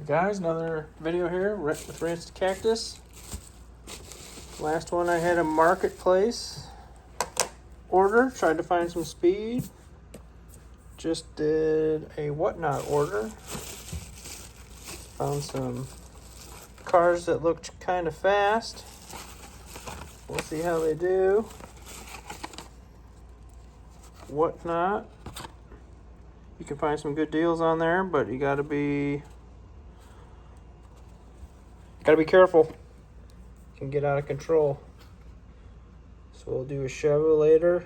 Guys, another video here with Rinsed Cactus. Last one I had a marketplace order, tried to find some speed. Just did a whatnot order. Found some cars that looked kind of fast. We'll see how they do. Whatnot. You can find some good deals on there, but you gotta be careful. It can get out of control. So we'll do a Chevrolet,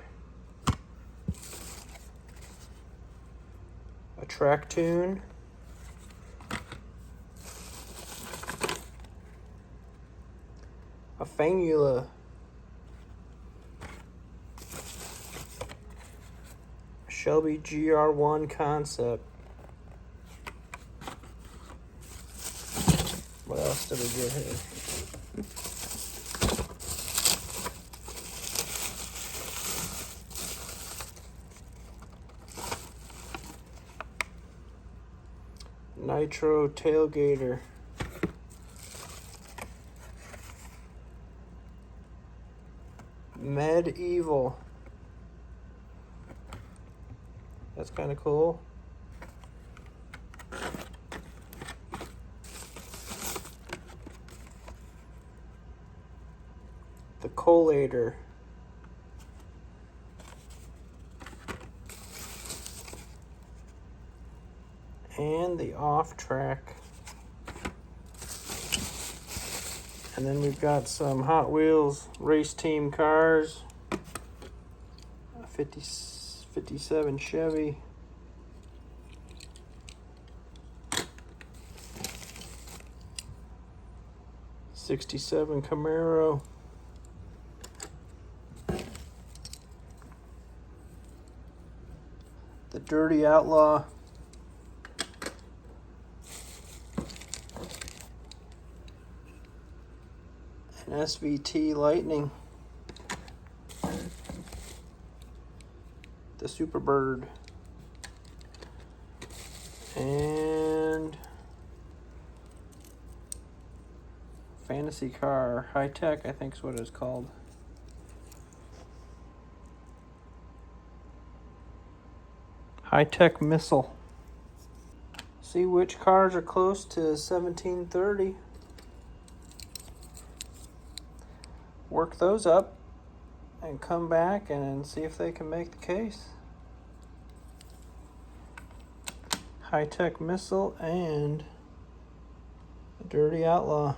a track tune, a Fangula, Shelby GR1 concept. What else did we get here? Nitro tailgater. Medieval. That's kind of cool. The collator. And the off track. And then we've got some Hot Wheels race team cars. A 57 Chevy. '67 Camaro. The Dirty Outlaw. An SVT Lightning. The Superbird. And fantasy car, high tech, I think is what it's called. High tech missile. See which cars are close to 1730. Work those up and come back and see if they can make the case. High tech missile and a Dirty Outlaw.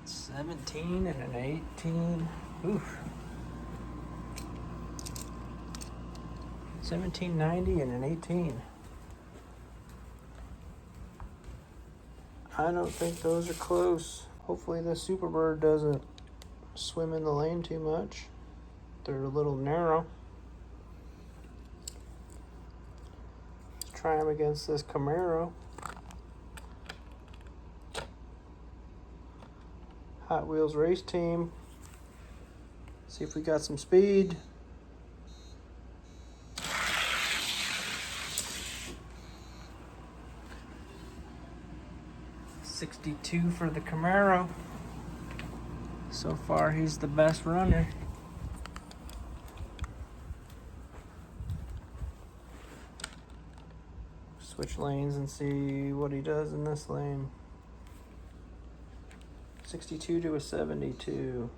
$17 and an 18. Oof. $17.90 and an 18. I don't think those are close. Hopefully the Superbird doesn't swim in the lane too much. They're a little narrow. Let's try them against this Camaro. Hot Wheels race team. See if we got some speed. '62 for the Camaro. So far, he's the best runner. Switch lanes and see what he does in this lane. 62 to a 72.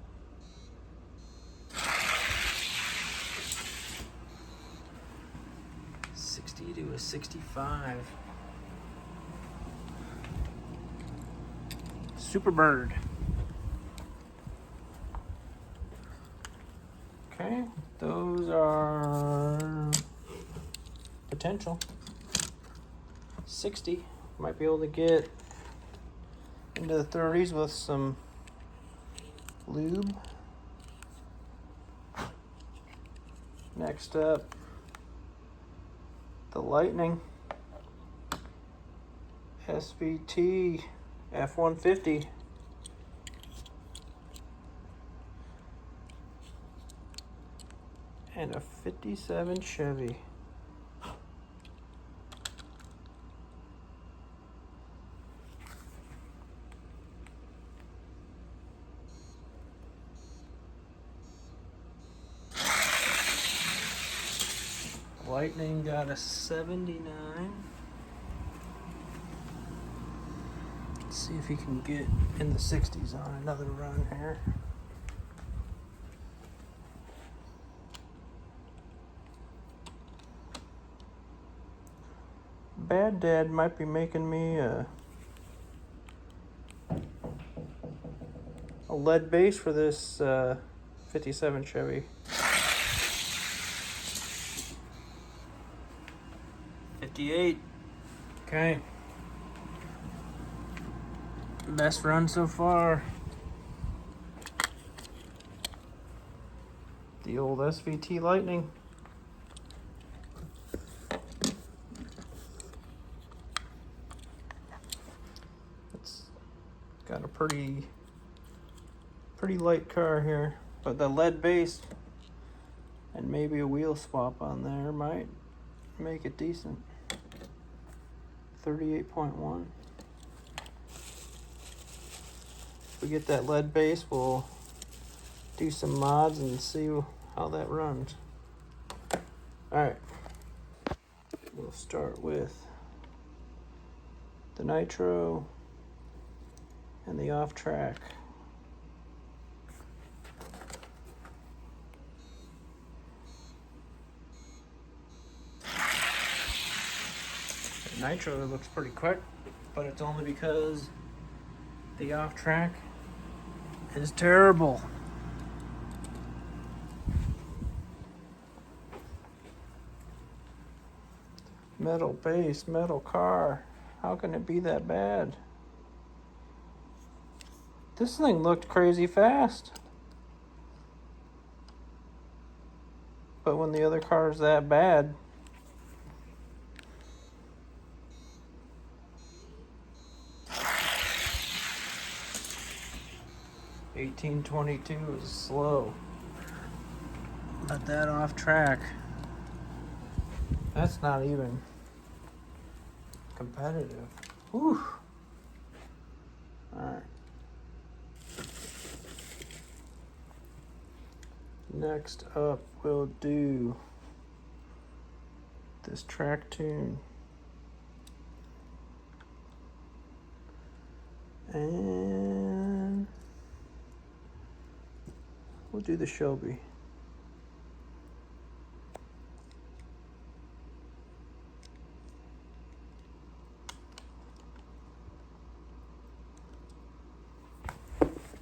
'60 to a 65. Superbird. Okay, those are potential. 60. Might be able to get into the 30s with some lube. Next up, the Lightning. SVT F-150. and a 57 Chevy. Lightning got a 79. Let's see if he can get in the 60s on another run here. Bad Dad might be making me a lead base for this 57 Chevy. 58. Okay. Best run so far. The old SVT Lightning. It's got a pretty light car here, but the lead base and maybe a wheel swap on there might make it decent. 38.1. If we get that lead base, we'll do some mods and see how that runs. Alright, we'll start with the nitro and the off track. The nitro looks pretty quick, but it's only because the off track is terrible. Metal base, metal car. How can it be that bad? This thing looked crazy fast. But when the other car is that bad, $18.22 is slow. But that off track, that's not even competitive. Whew. Alright. Next up, we'll do this track tune. And we'll do the Shelby.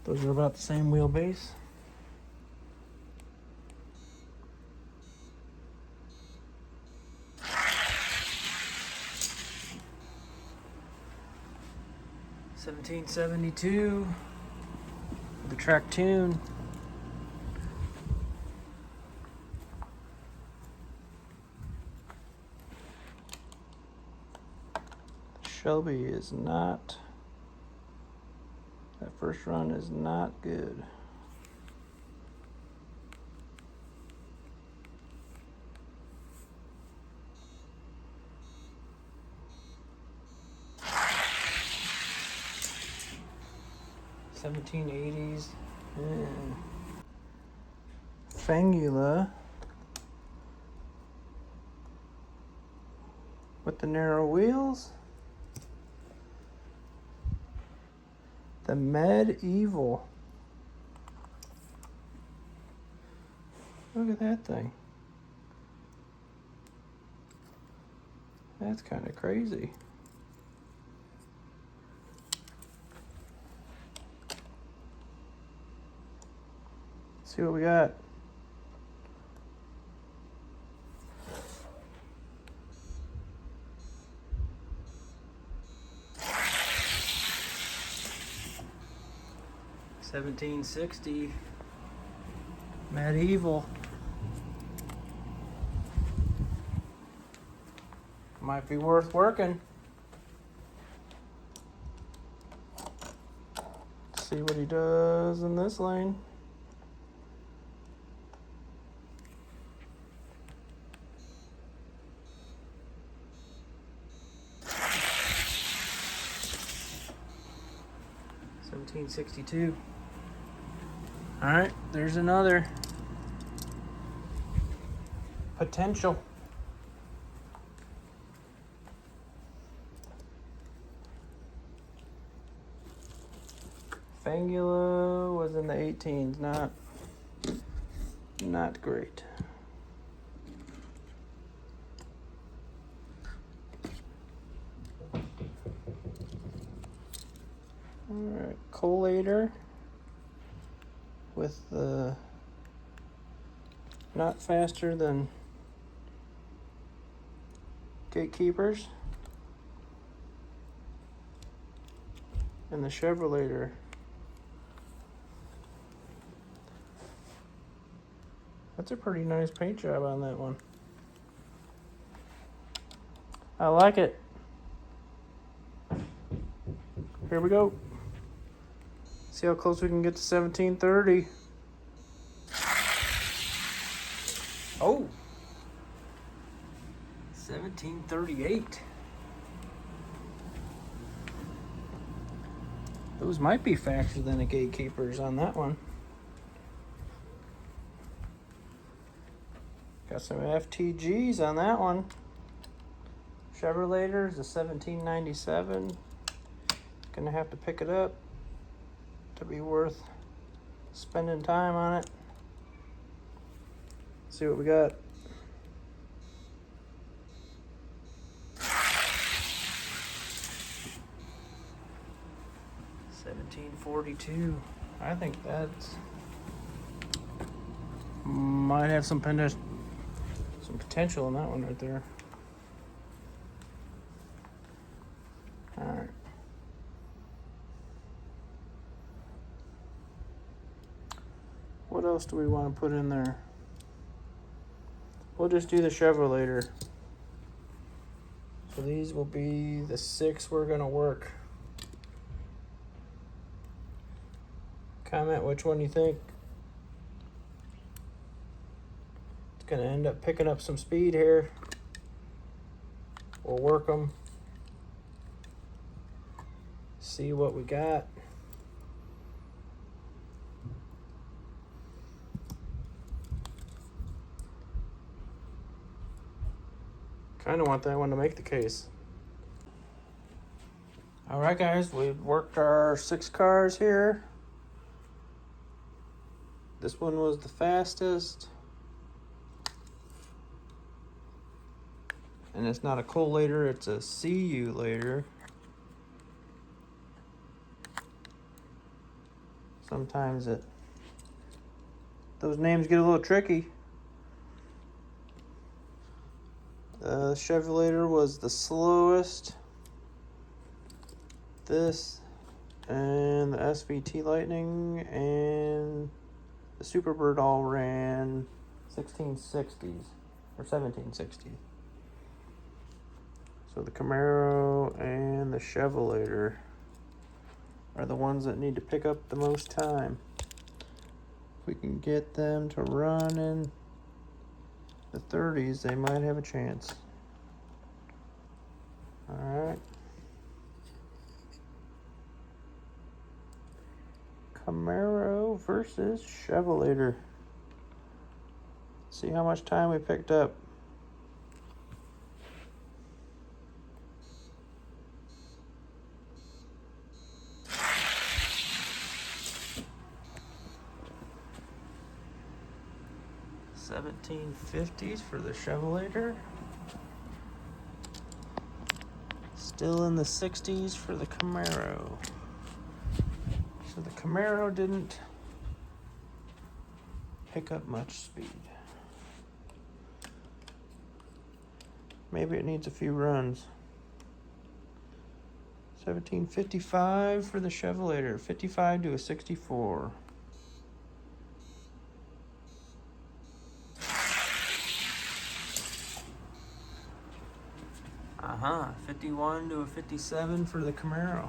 Those are about the same wheelbase. $17.72 for the track tune. The Shelby is not. That first run is not good. $17.80s. Fangula with the narrow wheels. The Medieval. Look at that thing. That's kind of crazy. See what we got. $17.60 Medieval. Might be worth working. See what he does in this lane. 1962. All right, there's another potential. Fangula was in the 18s, not great. Alright, collator with the not faster than gatekeepers, and the Chevrolator. That's a pretty nice paint job on that one. I like it. Here we go. See how close we can get to 1730. Oh! 1738. Those might be faster than the gatekeepers on that one. Got some FTGs on that one. Chevrolator's a 1797. Gonna have to pick it up to be worth spending time on it. See what we got. $1742. I think that's might have some potential in that one right there. All right. What else do we want to put in there? We'll just do the Chevrolator. So these will be the 6 we're gonna work. Comment which one you think. It's gonna end up picking up some speed here. We'll work them. See what we got. Kind of want that one to make the case. All right, guys, we've worked our 6 cars here. This one was the fastest. And it's not a collator, it's a CU later. Sometimes those names get a little tricky. The Chevrolator was the slowest. This and the SVT Lightning and the Superbird all ran 1660s or 1760s. So the Camaro and the Chevrolator are the ones that need to pick up the most time. If we can get them to run in the 30s, they might have a chance. All right. Camaro versus Chevrolator. See how much time we picked up. $17.50s for the Chevrolator. Still in the 60s for the Camaro. So the Camaro didn't pick up much speed. Maybe it needs a few runs. $17.55 for the Chevrolator. 55 to a 64. Uh-huh, 51 to a 57 for the Camaro.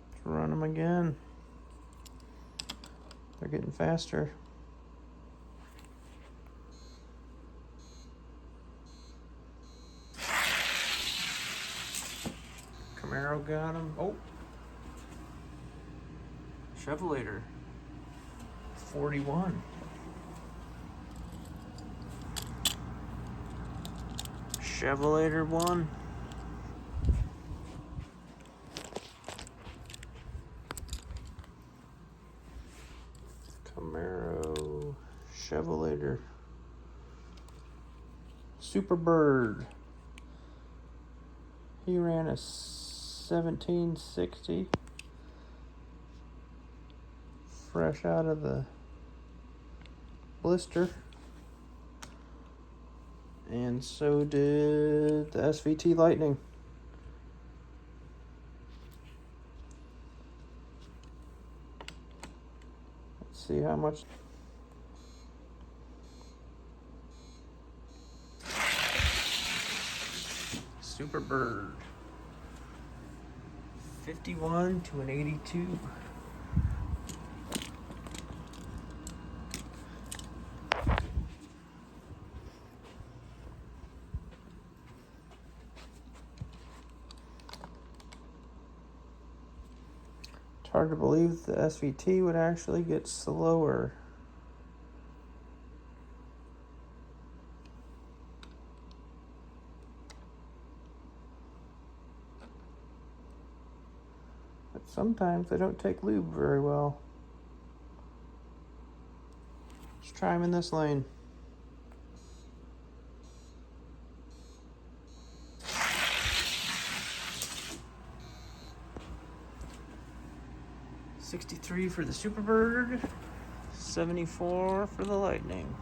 Let's run them again. They're getting faster. Camaro got him. Oh. Chevelator. 41. Chevelator 1. Camaro. Chevelator. Superbird. He ran a 1760. Fresh out of the blister. And so did the SVT Lightning. Let's see how much. Superbird. 51 to an 82. It's hard to believe the SVT would actually get slower. But sometimes they don't take lube very well. Let's try them in this lane. $63 for the Superbird, $74 for the Lightning.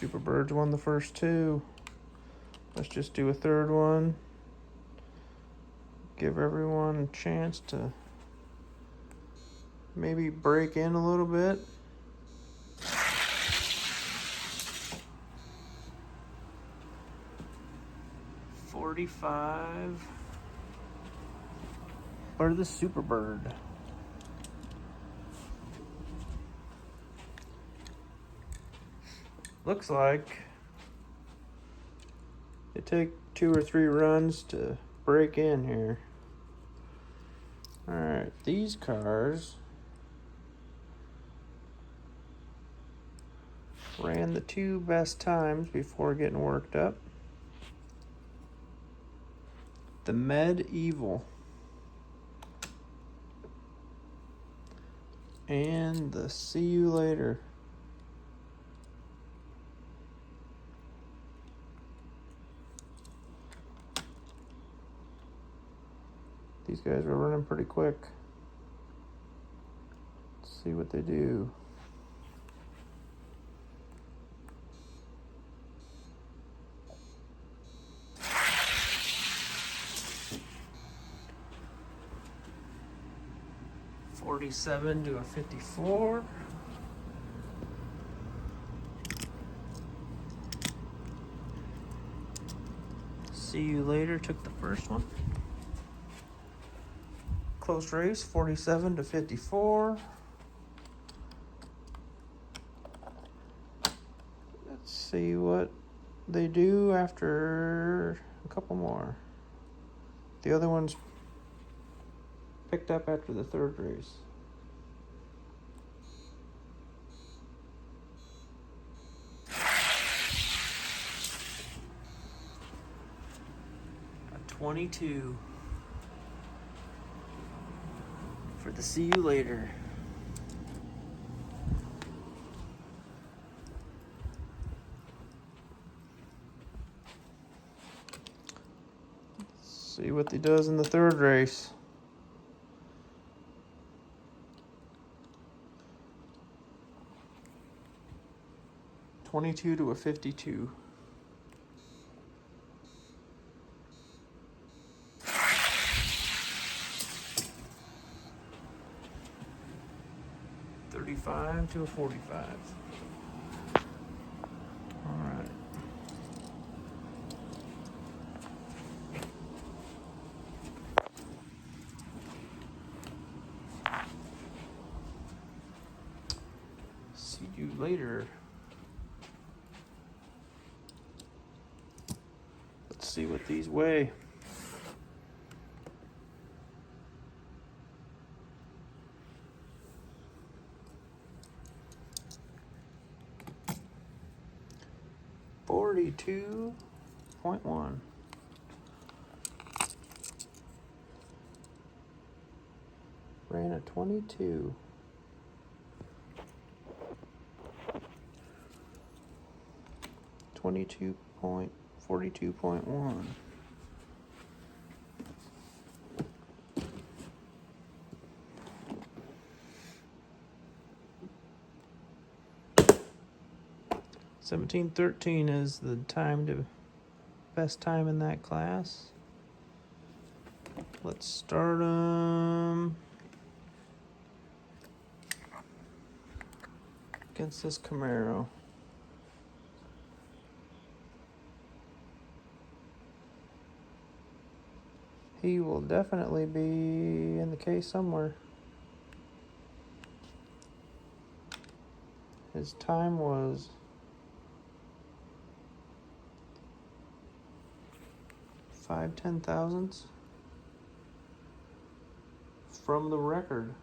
Superbirds won the first two. Let's just do a third one. Give everyone a chance to maybe break in a little bit. $45 for the Superbird. Looks like it take 2 or 3 runs to break in here. Alright, these cars ran the 2 best times before getting worked up. The Medieval and the See You Later. These guys were running pretty quick. Let's see what they do. $47 to a $54. See You Later took the first one. Close race, 47 to 54. Let's see what they do after a couple more. The other one's picked up after the third race. A 22 for the See You Later. Let's see what he does in the third race. $22 to a $52. $35 to a $45. All right. you later. Let's see what these weigh. $42.1. Ran a 22. $42.42.1. $17.13 is the best time in that class. Let's start against this Camaro. He will definitely be in the case somewhere. His time was 5/10,000ths from the record.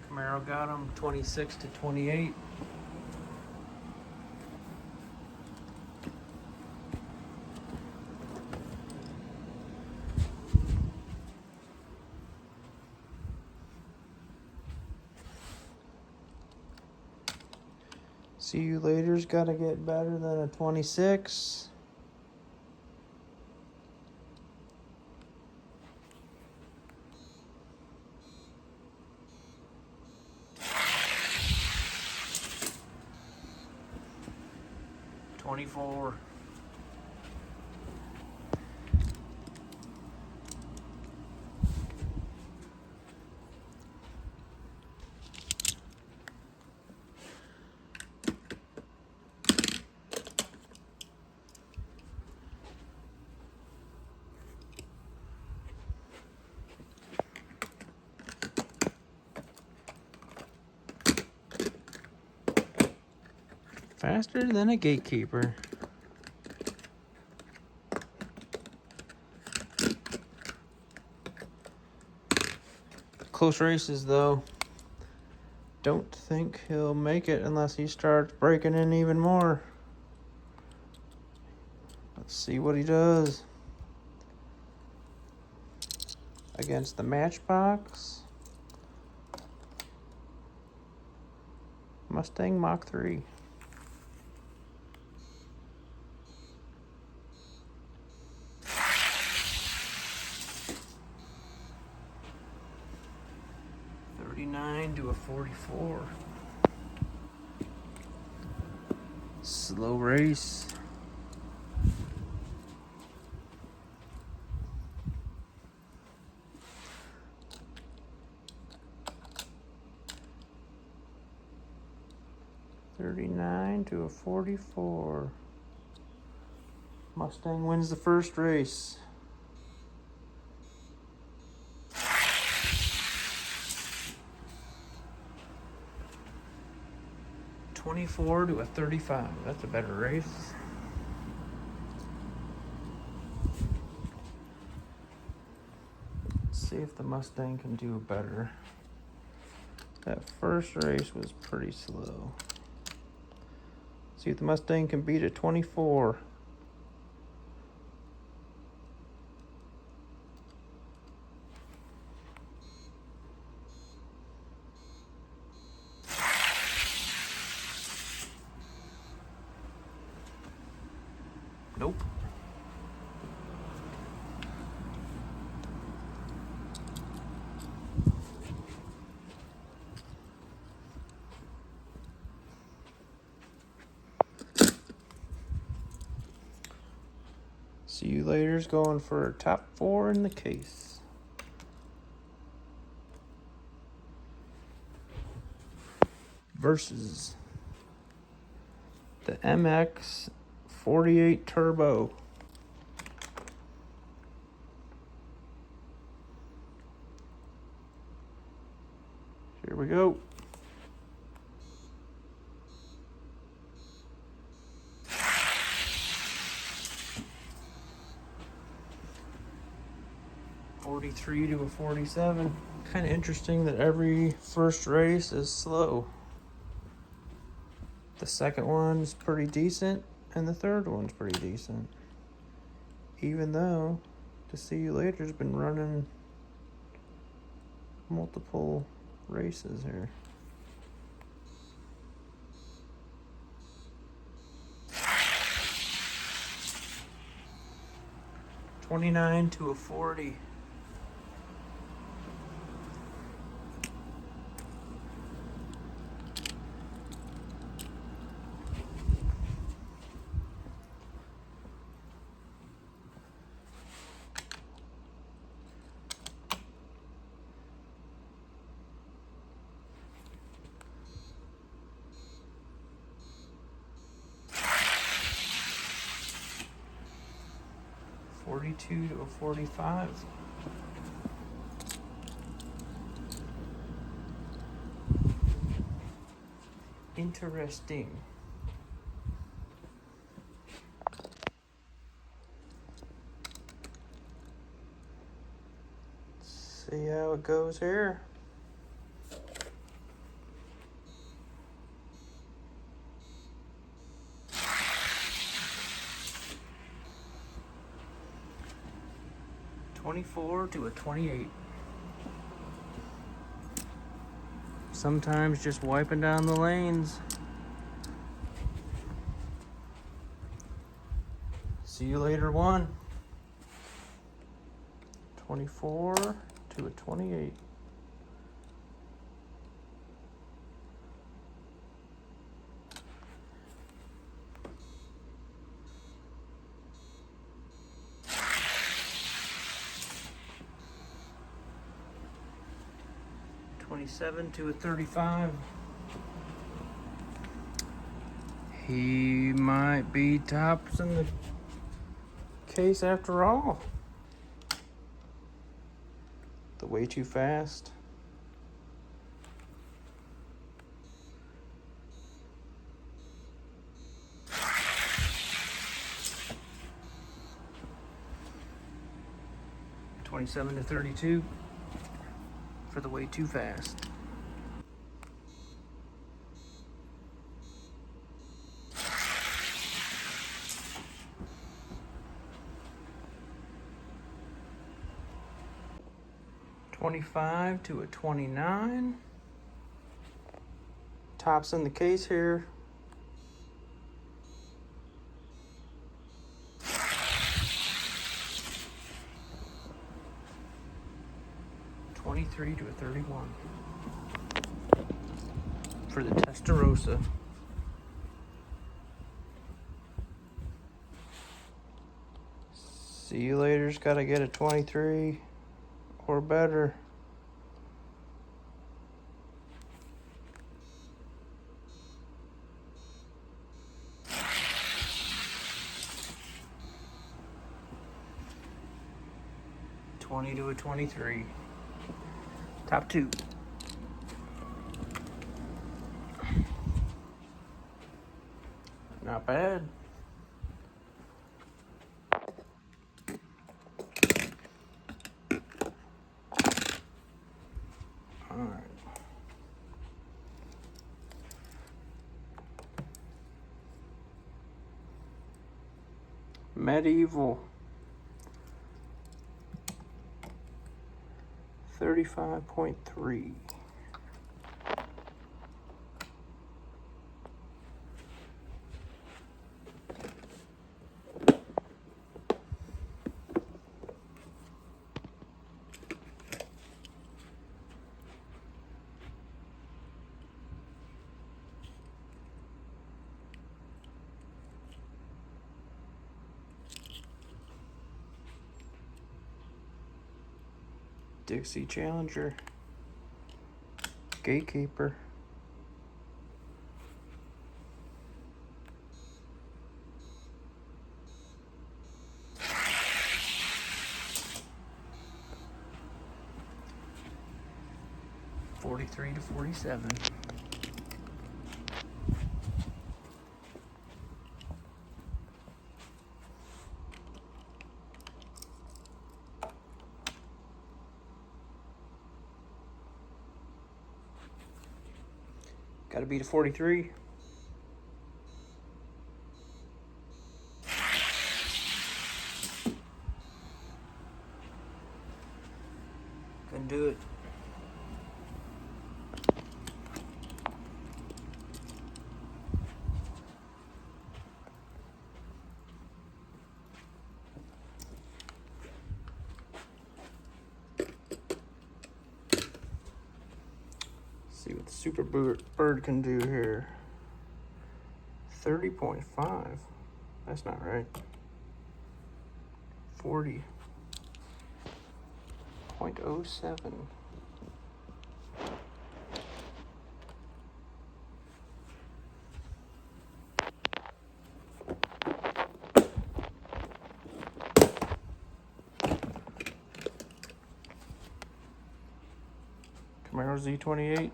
Camaro got him 26-28. See you later's got to get better than a 26. $24. Faster than a gatekeeper. Close races though. Don't think he'll make it unless he starts breaking in even more. Let's see what he does. Against the Matchbox. Mustang Mach 3. To a 44. Slow race. $39 to a 44. Mustang wins the first race. $24 to a 35. That's a better race. Let's see if the Mustang can do better. That first race was pretty slow. See if the Mustang can beat a 24. Nope. See you later's going for top 4 in the case. Versus the MX 48 Turbo. we go. .43 to a .47. Kind of interesting that every first race is slow. The second one's pretty decent, and the third one's pretty decent. Even though the See You Later's been running multiple races here. .29 to a .40. .42 to a .45. Interesting. See how it goes here. .24 to a .28. Sometimes just wiping down the lanes. See You Later one. 24 to a .28. .27 to a .35. He might be tops in the case after all. The Way Too Fast. .27 to 32 for The Way Too Fast. .25 to a .29. Tops in the case here. .23 to a .31 for the Testarossa. See You Later's got to get a 23 or better. .20 to a .23. Top two. Not bad. All right. Medieval. 35.3. Dixie Challenger. Gatekeeper. 43 to 47. Got to beat a 43. Couldn't do it. See what the Super Bird can do here. 30.5. That's not right. 40.07. Camaro Z28.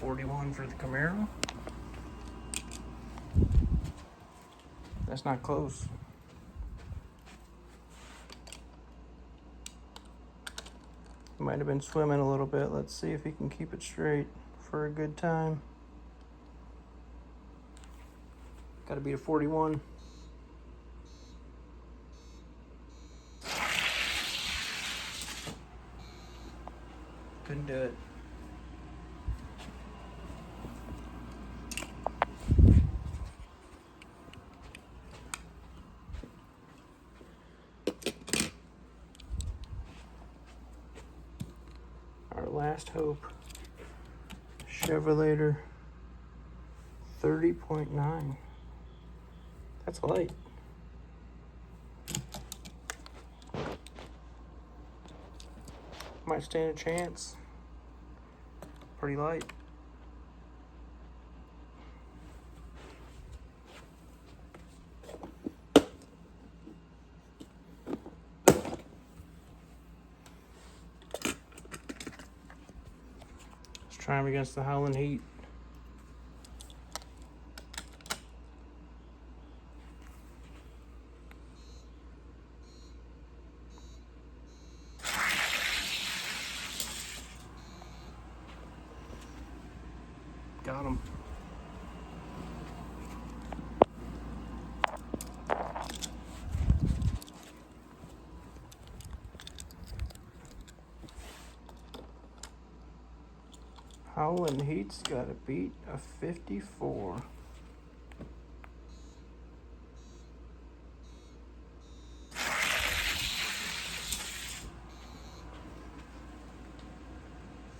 $41 for the Camaro. That's not close. Might have been swimming a little bit. Let's see if he can keep it straight for a good time. Got to beat a 41. Couldn't do it. Our last hope. Chevrolet 30.9. That's light. Might stand a chance. Pretty light. Let's try him against the Howling Heat. Got him. Howling Heat's got to beat a 54.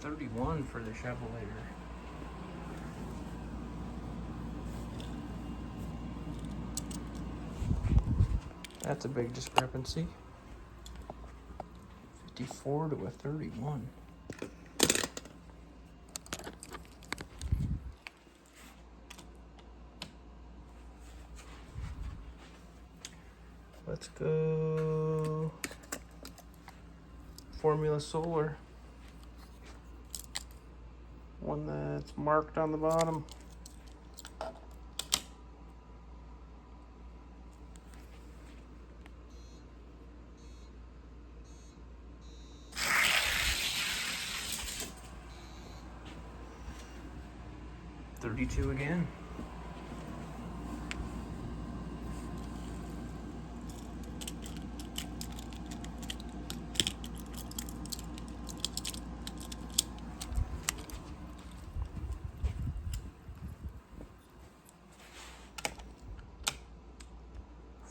$31 for the Chevrolet. That's a big discrepancy. 54 to a 31. Let's go Formula Solar. One that's marked on the bottom. $32 again.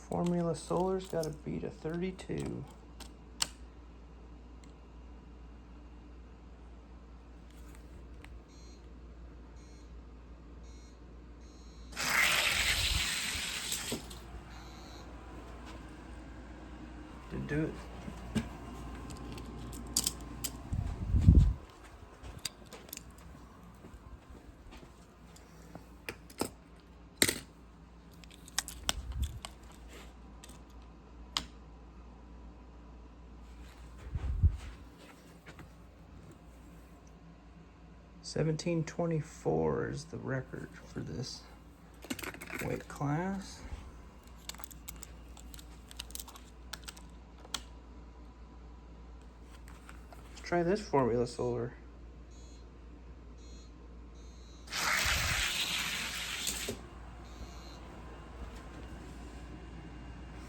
Formula Solar's got to beat a 32. Didn't do it. 1724 is the record for this weight class. Let's try this Formula Silver.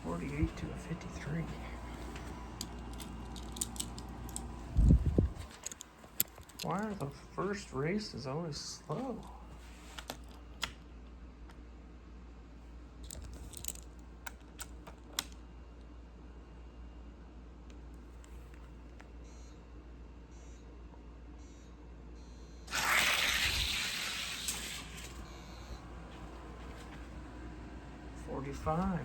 $48 to a $53. Why are the first races always slow? $45.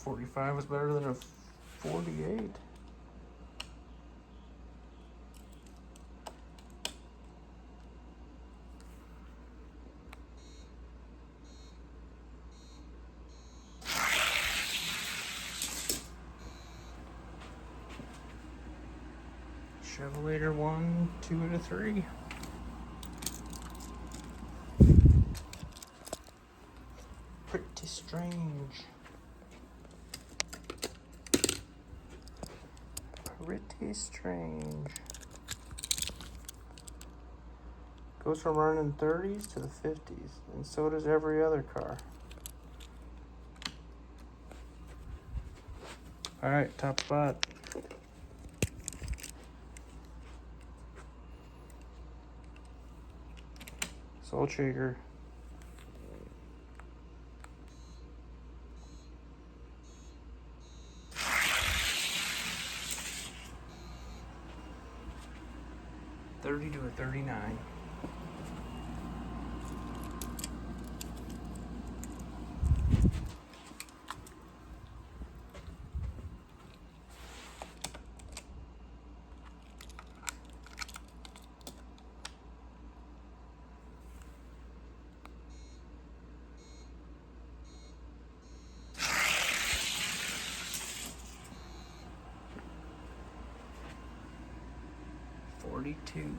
$45 was better than a $48. Chevrolet 1, 2, and a 3. Pretty strange. Pretty strange. Goes from running 30s to the 50s, and so does every other car. Alright, top spot. Salt shaker. $30 to a $39. $42.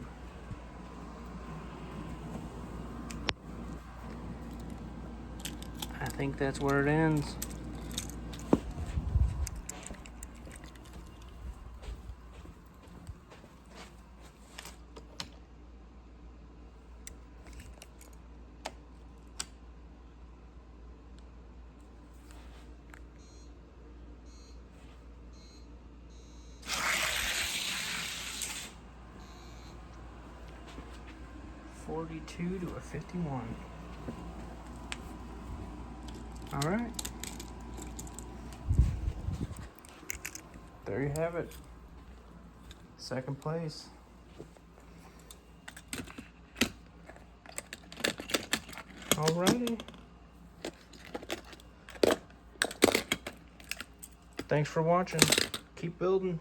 I think that's where it ends. $42 to a $51. All right. There you have it. Second place. Alrighty. Thanks for watching. Keep building.